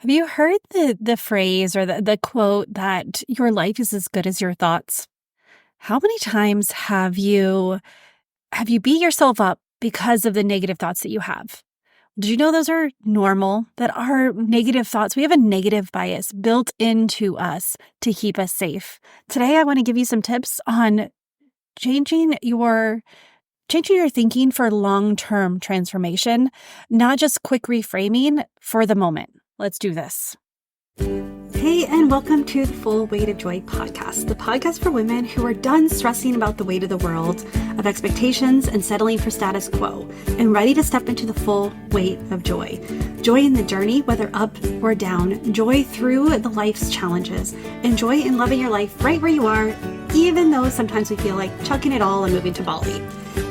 Have you heard the phrase or the quote that your life is as good as your thoughts? How many times have you beat yourself up because of the negative thoughts that you have? Did you know those are normal? That our negative thoughts, we have a negative bias built into us to keep us safe. Today I want to give you some tips on changing your changing your thinking for long-term transformation, not just quick reframing for the moment. Let's do this. Hey, and welcome to the Full Weight of Joy podcast, the podcast for women who are done stressing about the weight of the world, of expectations and settling for status quo, and ready to step into the full weight of joy. Joy in the journey, whether up or down, joy through the life's challenges, and joy in loving your life right where you are, even though sometimes we feel like chucking it all and moving to Bali.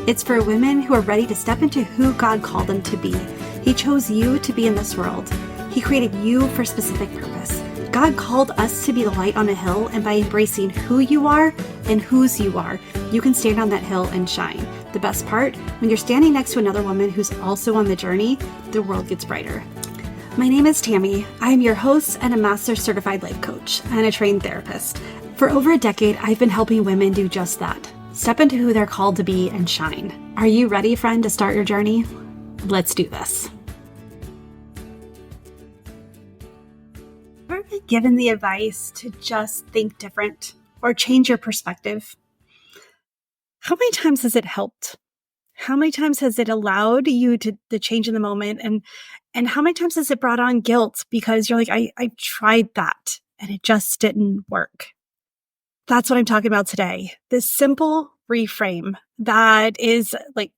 It's for women who are ready to step into who God called them to be. He chose you to be in this world. He created you for a specific purpose. God called us to be the light on a hill, and by embracing who you are and whose you are, you can stand on that hill and shine. The best part, when you're standing next to another woman who's also on the journey, the world gets brighter. My name is Tammy. I am your host and a master certified life coach and a trained therapist. For over a decade, I've been helping women do just that. Step into who they're called to be and shine. Are you ready, friend, to start your journey? Let's do this. Ever been given the advice to just think different or change your perspective? How many times has it helped? How many times has it allowed you to change in the moment? And how many times has it brought on guilt because you're like, I tried that and it just didn't work? That's what I'm talking about today. This simple reframe that is like,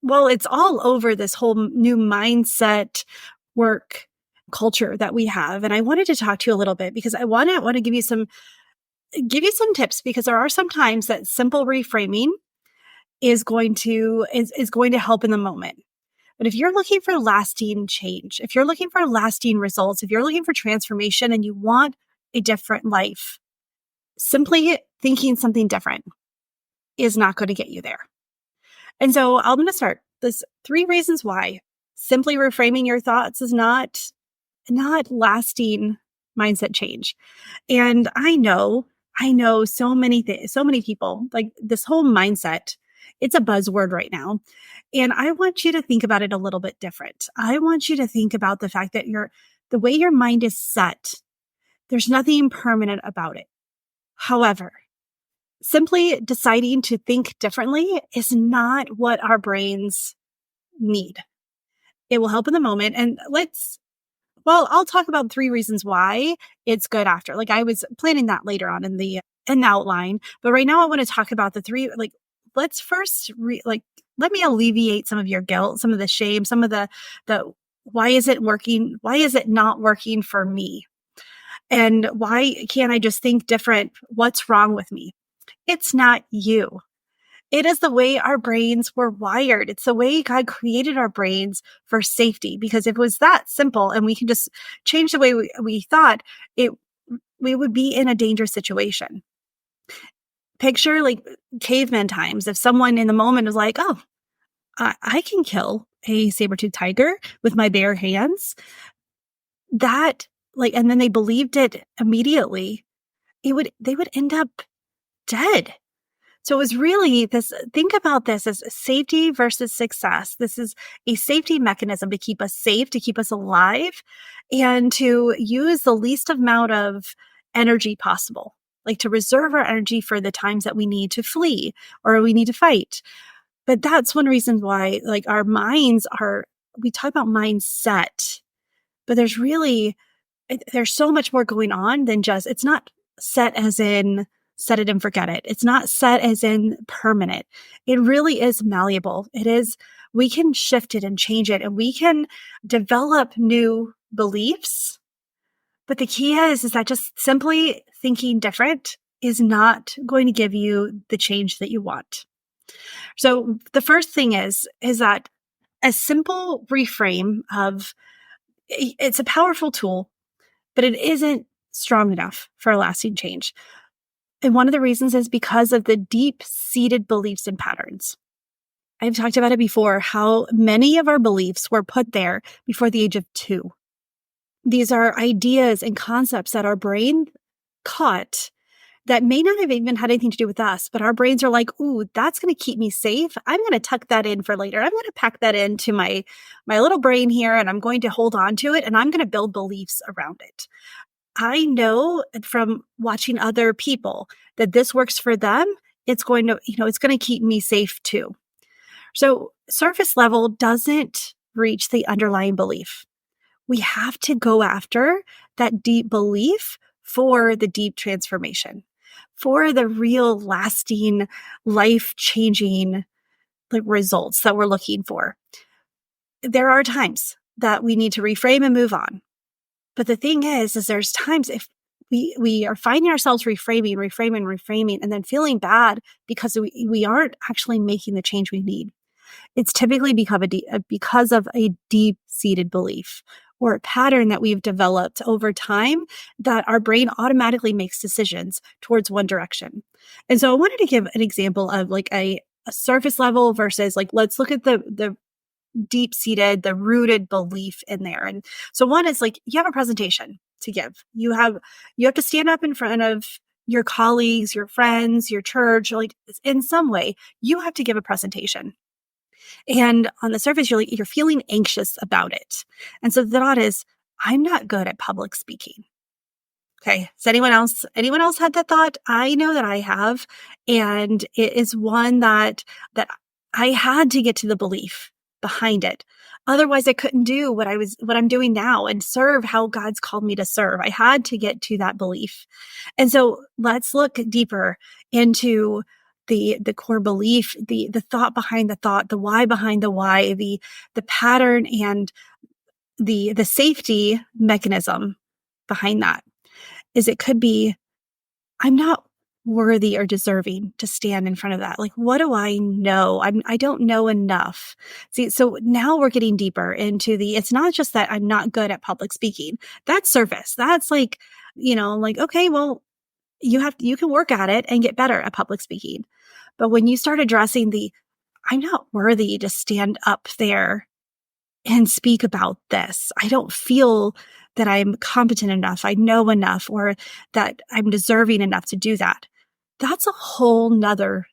well, it's all over this whole new mindset work culture that we have. And I wanted to talk to you a little bit because I want to give you some tips, because there are some times that simple reframing is going to help in the moment. But if you're looking for lasting change, if you're looking for lasting results, if you're looking for transformation and you want a different life, simply thinking something different is not going to get you there. And so I'm going to start this 3 reasons why simply reframing your thoughts is not lasting mindset change. And I know so many people, like this whole mindset, it's a buzzword right now. And I want you to think about it a little bit different. I want you to think about the fact that the way your mind is set, there's nothing permanent about it. However, simply deciding to think differently is not what our brains need. It will help in the moment. And I'll talk about 3 reasons why it's good after. Like, I was planning that later on in the outline, but right now I want to talk about the 3. Like, let's first let me alleviate some of your guilt, some of the shame, some of the why is it working? Why is it not working for me? And why can't I just think different? What's wrong with me? It's not you. It is the way our brains were wired. It's the way God created our brains for safety. Because if it was that simple and we can just change the way we thought, we would be in a dangerous situation. Picture like caveman times. If someone in the moment was like, oh, I can kill a saber-toothed tiger with my bare hands, and then they believed it immediately, they would end up dead. So it was really this, think about this as safety versus success. This is a safety mechanism to keep us safe, to keep us alive, and to use the least amount of energy possible, like to reserve our energy for the times that we need to flee or we need to fight. But that's one reason why, like, our minds we talk about mindset, but there's so much more going on than just, it's not set as in set it and forget it. It's not set as in permanent. It really is malleable. We can shift it and change it, and we can develop new beliefs. But the key is that just simply thinking different is not going to give you the change that you want. So the first thing is that a simple reframe it's a powerful tool, but it isn't strong enough for a lasting change. And one of the reasons is because of the deep-seated beliefs and patterns. I've talked about it before, how many of our beliefs were put there before the age of 2. These are ideas and concepts that our brain caught that may not have even had anything to do with us, but our brains are like, ooh, that's going to keep me safe. I'm going to tuck that in for later. I'm going to pack that into my little brain here, and I'm going to hold on to it, and I'm going to build beliefs around it. I know from watching other people that this works for them. It's going to, it's going to keep me safe too. So surface level doesn't reach the underlying belief. We have to go after that deep belief for the deep transformation, for the real lasting, life-changing results that we're looking for. There are times that we need to reframe and move on. But the thing is there's times if we are finding ourselves reframing, and then feeling bad because we aren't actually making the change we need. It's typically because of a deep-seated belief or a pattern that we've developed over time that our brain automatically makes decisions towards one direction. And so I wanted to give an example of a surface level versus let's look at the deep-seated, the rooted belief in there. And so one is you have a presentation to give. You have to stand up in front of your colleagues, your friends, your church, in some way, you have to give a presentation. And on the surface, you're feeling anxious about it. And so the thought is, I'm not good at public speaking. Okay. Has anyone else had that thought? I know that I have. And it is one that I had to get to the belief behind it. Otherwise, I couldn't do what I'm doing now and serve how God's called me to serve. I had to get to that belief. And so let's look deeper into the core belief, the thought behind the thought, the why behind the why, the pattern and the safety mechanism behind that. Is it could be, I'm not worthy or deserving to stand in front of that. What do I know? I don't know enough. See, so now we're getting deeper into it's not just that I'm not good at public speaking. That's surface. That's okay, well, you can work at it and get better at public speaking. But when you start addressing I'm not worthy to stand up there and speak about this. I don't feel that I'm competent enough, I know enough, or that I'm deserving enough to do that. That's a whole nother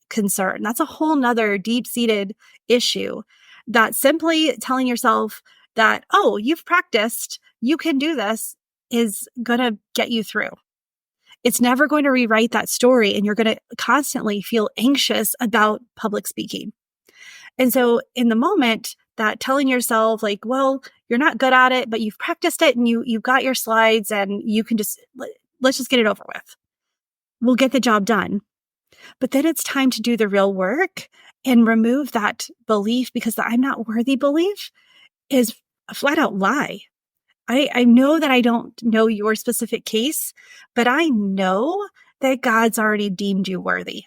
concern. That's a whole nother deep-seated issue that simply telling yourself that, oh, you've practiced, you can do this, is going to get you through. It's never going to rewrite that story, and you're going to constantly feel anxious about public speaking. And so in the moment, that telling yourself well, you're not good at it, but you've practiced it and you've got your slides and you can let's just get it over with. We'll get the job done. But then it's time to do the real work and remove that belief, because the I'm not worthy belief is a flat out lie. I know that I don't know your specific case, but I know that God's already deemed you worthy.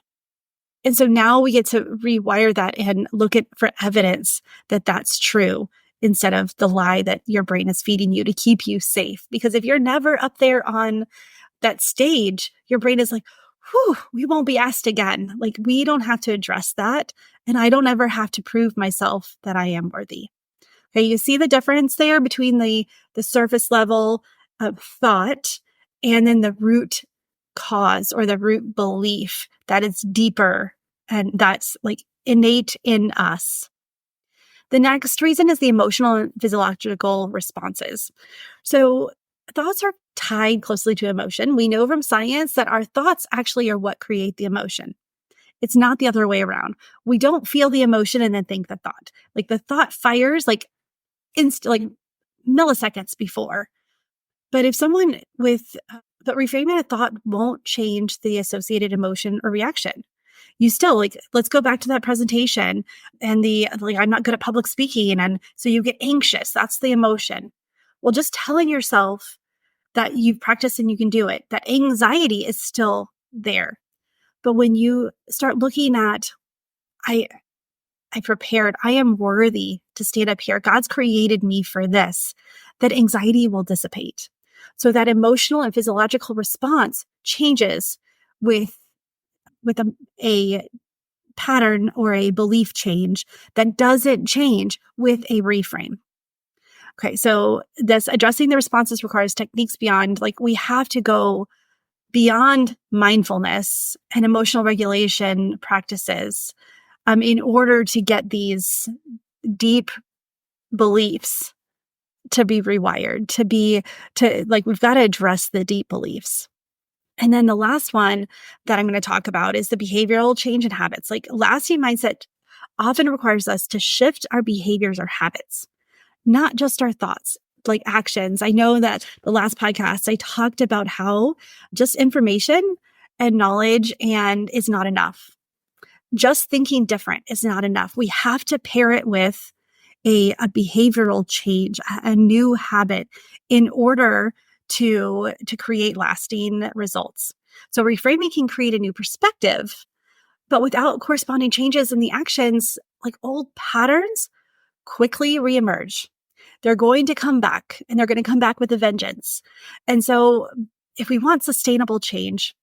And so now we get to rewire that and look for evidence that that's true instead of the lie that your brain is feeding you to keep you safe. Because if you're never up there on that stage, your brain is like, whew, we won't be asked again. We don't have to address that. And I don't ever have to prove myself that I am worthy. Okay, you see the difference there between the surface level of thought and then the root cause or the root belief that is deeper and that's innate in us. The next reason is the emotional and physiological responses. So thoughts are tied closely to emotion. We know from science that our thoughts actually are what create the emotion. It's not the other way around. We don't feel the emotion and then think the thought. The thought fires milliseconds before. But if someone but reframing a thought won't change the associated emotion or reaction. You still let's go back to that presentation and I'm not good at public speaking. And so you get anxious. That's the emotion. Well, just telling yourself that you've practiced and you can do it, that anxiety is still there. But when you start looking at, I prepared, I am worthy to stand up here. God's created me for this, that anxiety will dissipate. So that emotional and physiological response changes with a pattern or a belief change that doesn't change with a reframe. Okay, so this addressing the responses requires techniques beyond, like, we have to go beyond mindfulness and emotional regulation practices in order to get these deep beliefs to be rewired, we've got to address the deep beliefs. And then the last one that I'm going to talk about is the behavioral change in habits. Like, lasting mindset often requires us to shift our behaviors or habits, not just our thoughts, like actions. I know that the last podcast I talked about how just information and knowledge and is not enough. Just thinking different is not enough. We have to pair it with a behavioral change, a new habit in order to create lasting results. So reframing can create a new perspective, but without corresponding changes in the actions, like, old patterns quickly reemerge. They're going to come back, and they're going to come back with a vengeance. And so if we want sustainable change,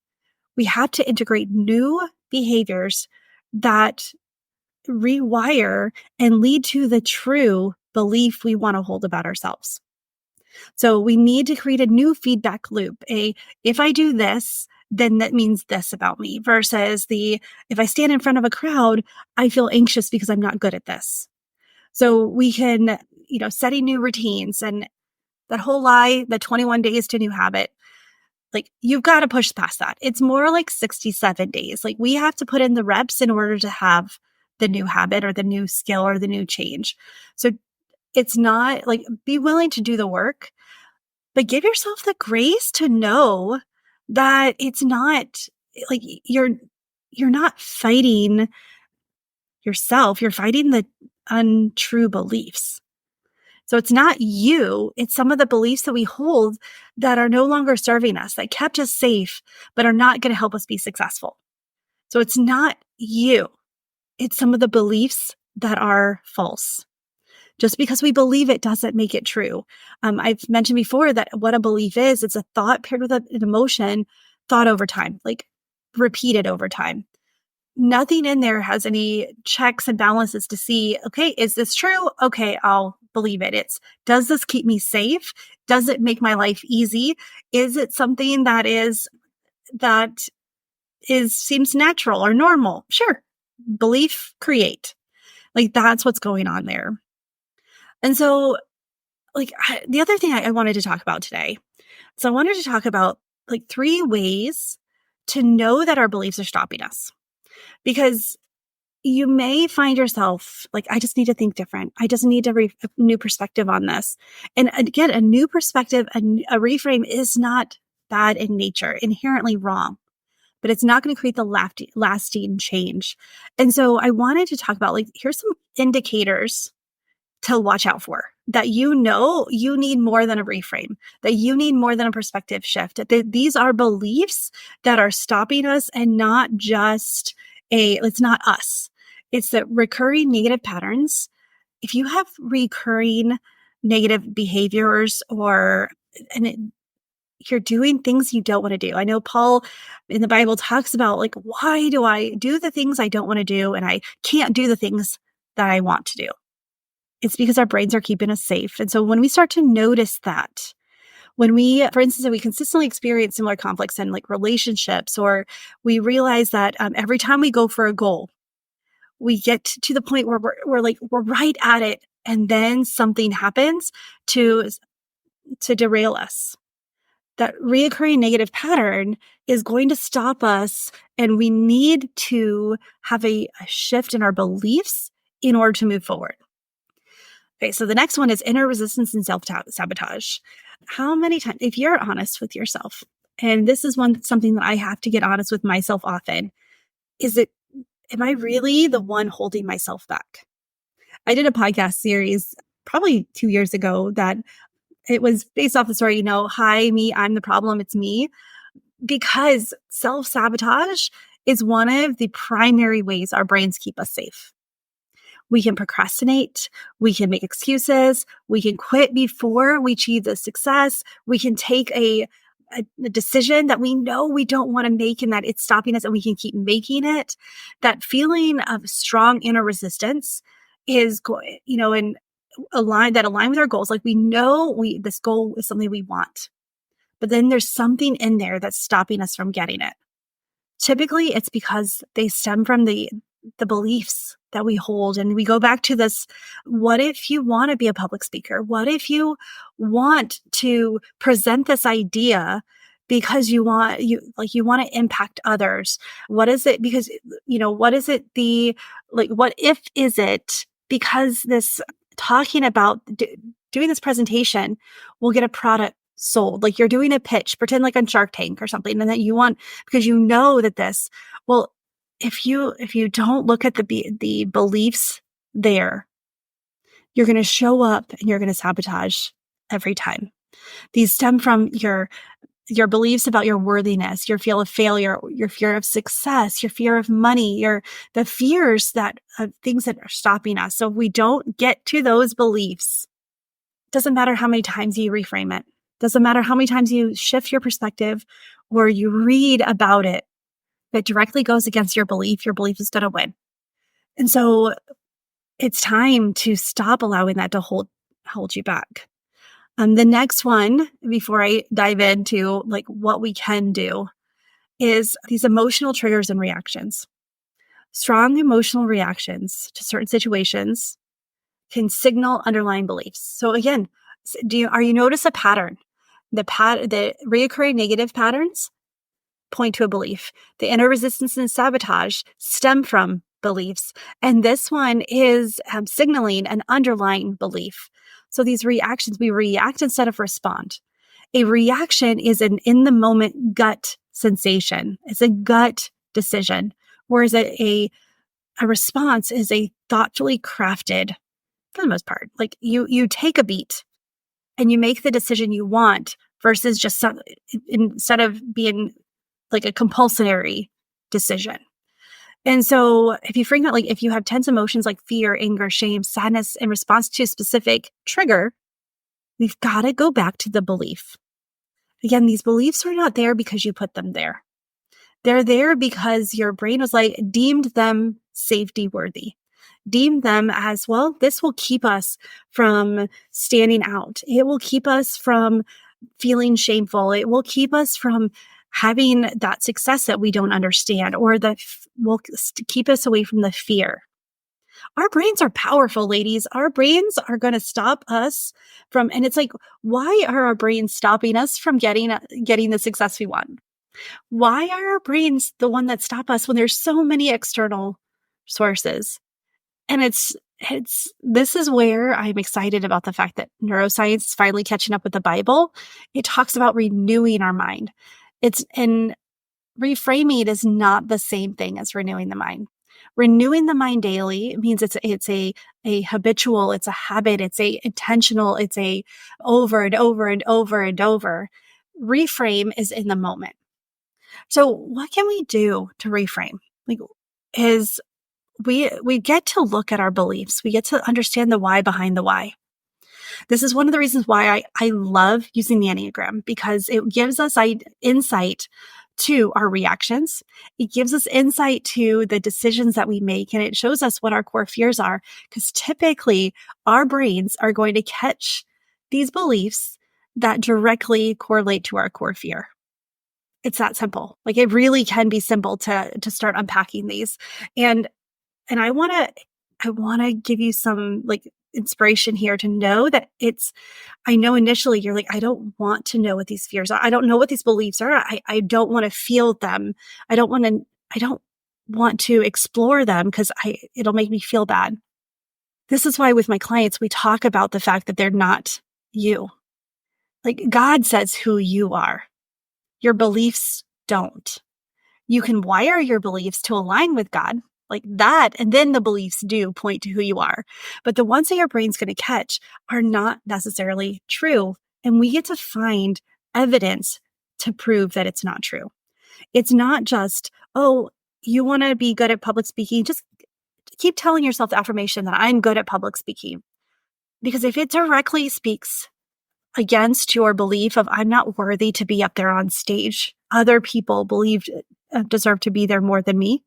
we have to integrate new behaviors that rewire and lead to the true belief we want to hold about ourselves. So we need to create a new feedback loop. If I do this, then that means this about me, versus if I stand in front of a crowd, I feel anxious because I'm not good at this. So we can, setting new routines, and that whole lie, the 21 days to new habit, like, you've got to push past that. It's more like 67 days. Like, we have to put in the reps in order to have the new habit or the new skill or the new change. So it's not like, be willing to do the work, but give yourself the grace to know that it's not like you're not fighting yourself. You're fighting the untrue beliefs. So it's not you, it's some of the beliefs that we hold that are no longer serving us, that kept us safe, but are not going to help us be successful. So it's not you, it's some of the beliefs that are false. Just because we believe it doesn't make it true. I've mentioned before that what a belief is, it's a thought paired with an emotion, thought over time, like repeated over time. Nothing in there has any checks and balances to see, okay, is this true? Okay, I'll believe it. Does this keep me safe? Does it make my life easy? Is it something that seems natural or normal? Sure. Belief, create. Like, that's what's going on there. And so, like, the other thing I wanted to talk about today. So I wanted to talk about, like, 3 ways to know that our beliefs are stopping us. Because you may find yourself like, I just need to think different. I just need a new perspective on this. And again, a new perspective, a reframe is not bad in nature, inherently wrong, but it's not going to create the lasting change. And so I wanted to talk about, like, here's some indicators to watch out for, that you need more than a reframe, that you need more than a perspective shift, that these are beliefs that are stopping us, and not just it's not us. It's the recurring negative patterns. If you have recurring negative behaviors, you're doing things you don't want to do. I know Paul in the Bible talks about, like, why do I do the things I don't want to do, and I can't do the things that I want to do? It's because our brains are keeping us safe. And so when we start to notice that, for instance, we consistently experience similar conflicts in, like, relationships, or we realize that every time we go for a goal, we get to the point where we're right at it, and then something happens to derail us. That reoccurring negative pattern is going to stop us, and we need to have a shift in our beliefs in order to move forward. Okay, so the next one is inner resistance and self-sabotage. How many times, if you're honest with yourself, and this is something that I have to get honest with myself often, am I really the one holding myself back? I did a podcast series probably 2 years ago that it was based off the story, hi, me, I'm the problem, it's me. Because self-sabotage is one of the primary ways our brains keep us safe. We can procrastinate, we can make excuses, we can quit before we achieve the success, we can take a decision that we know we don't want to make and that it's stopping us, and we can keep making it. That feeling of strong inner resistance is going, and align with our goals. Like we know this goal is something we want, but then there's something in there that's stopping us from getting it. Typically, it's because they stem from the beliefs that we hold. And we go back to this, what if you want to be a public speaker? What if you want to present this idea because you want to impact others? What is it? Because, what is it what if is it because this talking about doing this presentation will get a product sold? Like you're doing a pitch, pretend like on Shark Tank or something, and that you want, because you know that well, if you don't look at the beliefs there, you're going to show up and you're going to sabotage every time. These stem from your beliefs about your worthiness, your fear of failure, your fear of success, your fear of money, the fears of things that are stopping us. So if we don't get to those beliefs, doesn't matter how many times you reframe it. Doesn't matter how many times you shift your perspective or you read about it that directly goes against your belief is going to win. And so it's time to stop allowing that to hold you back. The next one, before I dive into like what we can do, is these emotional triggers and reactions. Strong emotional reactions to certain situations can signal underlying beliefs. So again, are you notice a pattern? The reoccurring negative patterns point to a belief. The inner resistance and sabotage stem from beliefs. And this one is signaling an underlying belief. So these reactions, we react instead of respond. A reaction is an in-the-moment gut sensation. It's a gut decision. Whereas a response is a thoughtfully crafted, for the most part. Like you take a beat and you make the decision you want versus just instead of being like a compulsory decision. And so if you bring that, like if you have tense emotions like fear, anger, shame, sadness in response to a specific trigger, we've got to go back to the belief. Again, these beliefs are not there because you put them there. They're there because your brain was deemed them safety worthy. Deem them as, well, this will keep us from standing out. It will keep us from feeling shameful. It will keep us from having that success that we don't understand, or that will keep us away from the fear. Our brains are powerful, ladies. Our brains are going to stop us from, and it's like, why are our brains stopping us from getting the success we want? Why are our brains the one that stop us when there's so many external sources? And this is where I'm excited about the fact that neuroscience is finally catching up with the Bible. It talks about renewing our mind. And reframing is not the same thing as renewing the mind. Renewing the mind daily means it's a habitual, it's a habit, it's a intentional, it's a over and over and over and over. Reframe is in the moment. So what can we do to reframe? We get to look at our beliefs. We get to understand the why behind the why. This is one of the reasons why I love using the Enneagram, because it gives us insight to our reactions. It gives us insight to the decisions that we make, and it shows us what our core fears are, because typically our brains are going to catch these beliefs that directly correlate to our core fear. It's that simple. Like it really can be simple to start unpacking these. And I want to give you some inspiration here to know that I know initially you're like, I don't want to know what these fears are. I don't know what these beliefs are. I don't want to feel them. I don't want to explore them because it'll make me feel bad. This is why with my clients, we talk about the fact that they're not you. Like God says who you are. Your beliefs don't. You can wire your beliefs to align with God like that, and then the beliefs do point to who you are. But the ones that your brain's going to catch are not necessarily true. And we get to find evidence to prove that it's not true. It's not just, oh, you want to be good at public speaking, just keep telling yourself the affirmation that I'm good at public speaking. Because if it directly speaks against your belief of I'm not worthy to be up there on stage, other people deserve to be there more than me,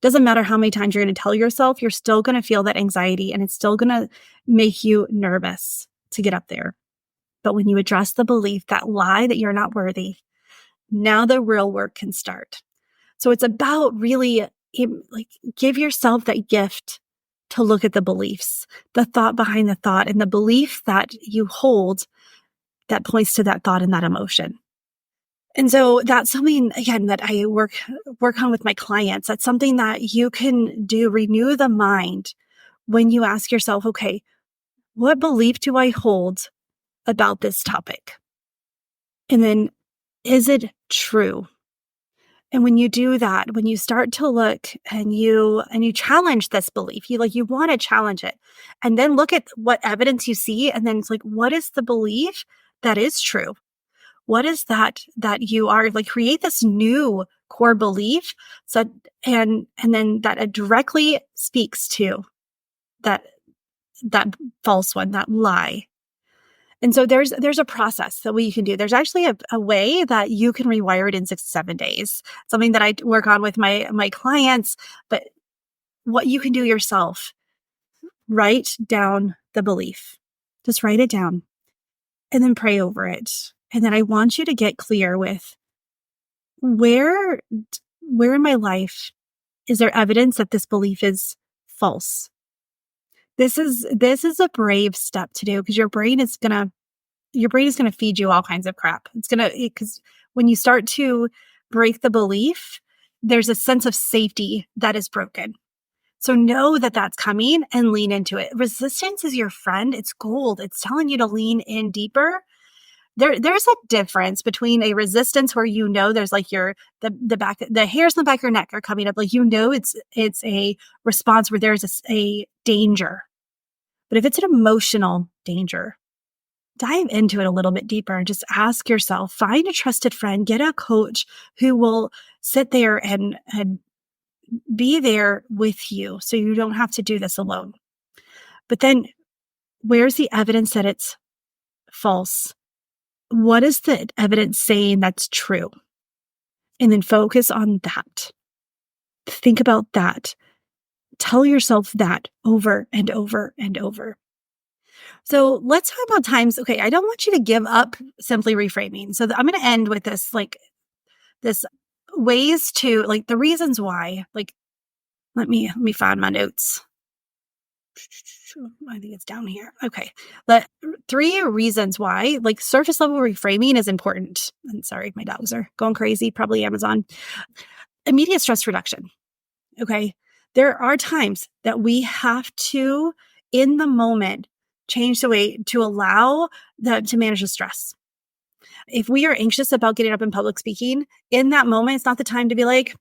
Doesn't matter how many times you're going to tell yourself, you're still going to feel that anxiety and it's still going to make you nervous to get up there. But when you address the belief, that lie that you're not worthy, now the real work can start. So it's about really like give yourself that gift to look at the beliefs, the thought behind the thought, and the belief that you hold that points to that thought and that emotion. And so that's something, again, that I work on with my clients. That's something that you can do, renew the mind when you ask yourself, okay, what belief do I hold about this topic? And then, is it true? And when you do that, when you start to look and you challenge this belief, you want to challenge it, and then look at what evidence you see, and then it's like, what is the belief that is true? What is that you are like, create this new core belief. So, and then that it directly speaks to that false one, that lie. And so there's a process that we can do. There's actually a way that you can rewire it in 6 to 7 days, something that I work on with my clients. But what you can do yourself, write down the belief, just write it down and then pray over it. And then I want you to get clear with where in my life is there evidence that this belief is false? This is a brave step to do, because your brain is going to feed you all kinds of crap. Because when you start to break the belief, there's a sense of safety that is broken. So know that that's coming and lean into it. Resistance is your friend. It's gold. It's telling you to lean in deeper. There's a difference between a resistance where there's like the hairs on the back of your neck are coming up. Like, it's a response where there's a danger. But if it's an emotional danger, dive into it a little bit deeper and just ask yourself, find a trusted friend, get a coach who will sit there and be there with you so you don't have to do this alone. But then, where's the evidence that it's false? What is the evidence saying that's true? And then focus on that. Think about that. Tell yourself that over and over and over. So let's talk about times. Okay, I don't want you to give up simply reframing. So I'm going to end with this, this ways to, the reasons why. Let me find my notes. I think it's down here. Okay. The 3 reasons why, surface level reframing is important. And sorry, my dogs are going crazy, probably Amazon. Immediate stress reduction. Okay. There are times that we have to, in the moment, change the way to allow to manage the stress. If we are anxious about getting up in public speaking, in that moment, it's not the time to be like,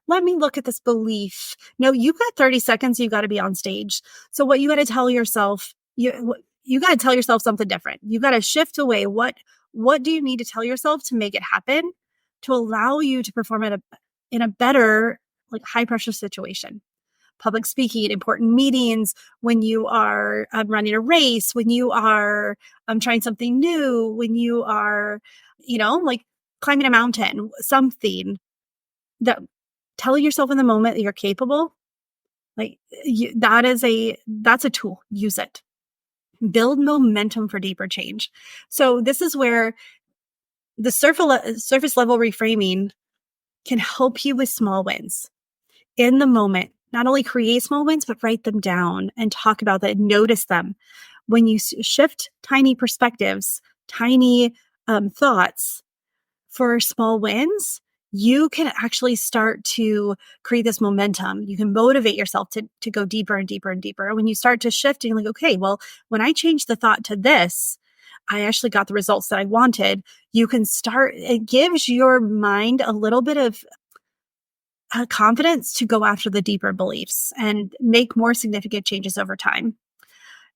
let me look at this belief. No, you got 30 seconds. You got to be on stage. So what you got to tell yourself, you got to tell yourself something different. You got to shift away. What do you need to tell yourself to make it happen, to allow you to perform in a better, high pressure situation? Public speaking, important meetings, when you are running a race, when you are trying something new, when you are, climbing a mountain, something that telling yourself in the moment that you're capable, that's a tool. Use it. Build momentum for deeper change. So this is where the surface level reframing can help you with small wins in the moment. Not only create small wins, but write them down and talk about that. Notice them. When you shift tiny perspectives, tiny thoughts for small wins, you can actually start to create this momentum. You can motivate yourself to go deeper and deeper and deeper. And when you start to shift, you're like, okay, well, when I changed the thought to this, I actually got the results that I wanted. You can start, it gives your mind a little bit of confidence to go after the deeper beliefs and make more significant changes over time.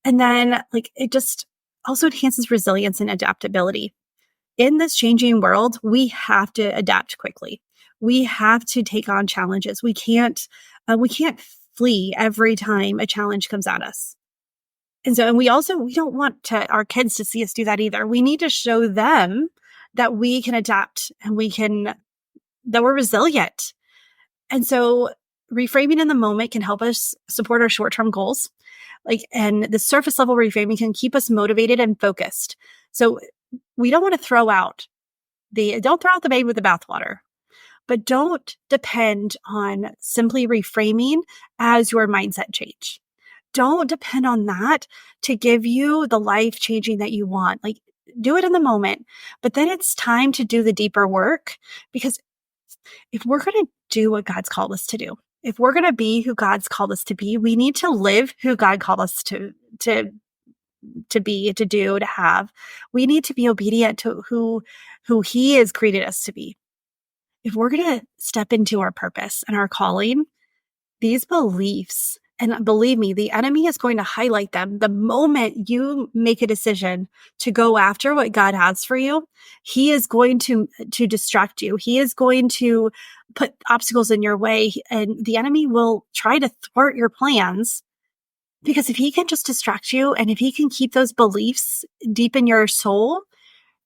And then it just also enhances resilience and adaptability. In this changing world, we have to adapt quickly. We have to take on challenges. We can't flee every time a challenge comes at us. And we don't want our kids to see us do that either. We need to show them that we can adapt and that we're resilient. And so reframing in the moment can help us support our short-term goals. And the surface level reframing can keep us motivated and focused. So we don't want to don't throw out the baby with the bathwater, but don't depend on simply reframing as your mindset change. Don't depend on that to give you the life changing that you want. Do it in the moment, but then it's time to do the deeper work, because if we're going to do what God's called us to do, if we're going to be who God's called us to be, we need to live who God called us to be, to do, to have. We need to be obedient to who He has created us to be. If we're going to step into our purpose and our calling, these beliefs, and believe me, the enemy is going to highlight them the moment you make a decision to go after what God has for you. He is going to distract you. He is going to put obstacles in your way, and the enemy will try to thwart your plans, because if he can just distract you, and if he can keep those beliefs deep in your soul,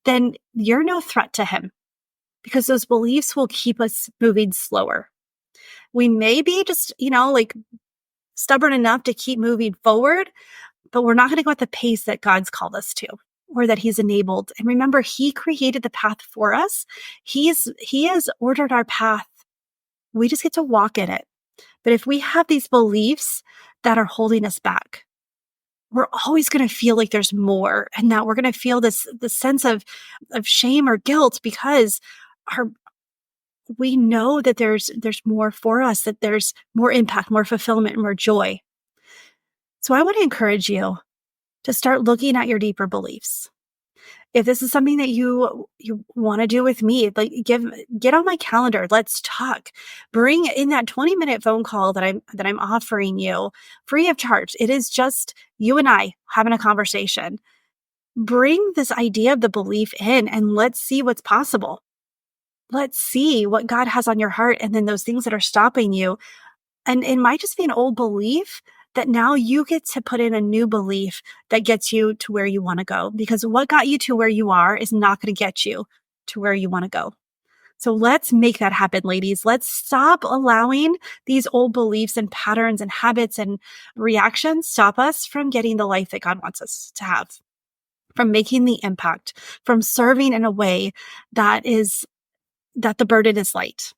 then you're no threat to him, because those beliefs will keep us moving slower. We may be just, stubborn enough to keep moving forward, but we're not going to go at the pace that God's called us to, or that He's enabled. And remember, He created the path for us. He has ordered our path. We just get to walk in it. But if we have these beliefs that are holding us back, we're always going to feel like there's more, and that we're going to feel this sense of shame or guilt, because we know that there's more for us, that there's more impact, more fulfillment, more joy. So I want to encourage you to start looking at your deeper beliefs. If this is something that you want to do with me, get on my calendar. Let's talk. Bring in that 20-minute phone call that I'm offering you free of charge. It is just you and I having a conversation. Bring this idea of the belief in, and let's see what's possible. Let's see what God has on your heart, and then those things that are stopping you. And it might just be an old belief that now you get to put in a new belief that gets you to where you want to go, because what got you to where you are is not going to get you to where you want to go. So let's make that happen, ladies. Let's stop allowing these old beliefs and patterns and habits and reactions stop us from getting the life that God wants us to have, from making the impact, from serving in a way that the burden is light,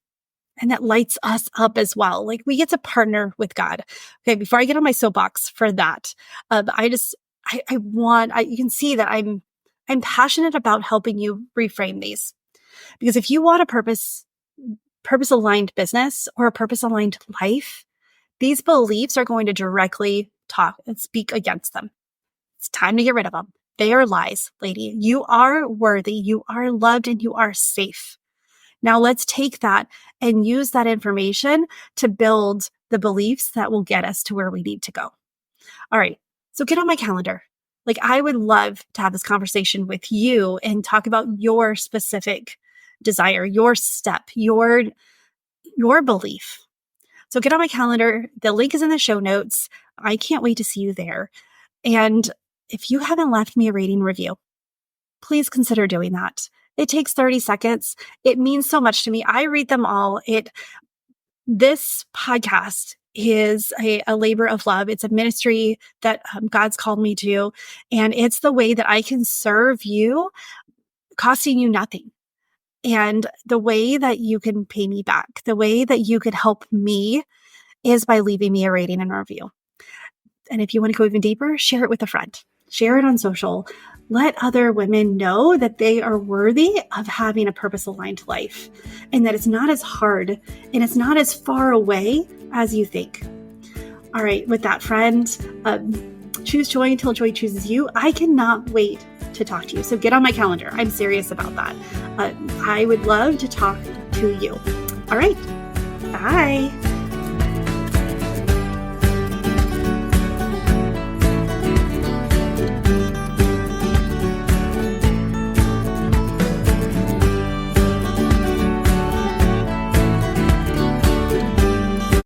and that lights us up as well. We get to partner with God. Okay, before I get on my soapbox for that, you can see that I'm passionate about helping you reframe these, because if you want a purpose-aligned business or a purpose-aligned life, these beliefs are going to directly talk and speak against them. It's time to get rid of them. They are lies, lady. You are worthy, you are loved, and you are safe. Now let's take that and use that information to build the beliefs that will get us to where we need to go. All right. So get on my calendar. I would love to have this conversation with you and talk about your specific desire, your step, your belief. So get on my calendar. The link is in the show notes. I can't wait to see you there. And if you haven't left me a rating review, please consider doing that. It takes 30 seconds. It means so much to me. I read them all. This podcast is a labor of love. It's a ministry that God's called me to, and it's the way that I can serve you, costing you nothing. And the way that you can pay me back, the way that you could help me, is by leaving me a rating and review. And if you want to go even deeper, share it with a friend. Share it on social. Let other women know that they are worthy of having a purpose-aligned life, and that it's not as hard and it's not as far away as you think. All right, with that, friend, choose joy until joy chooses you. I cannot wait to talk to you. So get on my calendar. I'm serious about that. I would love to talk to you. All right. Bye.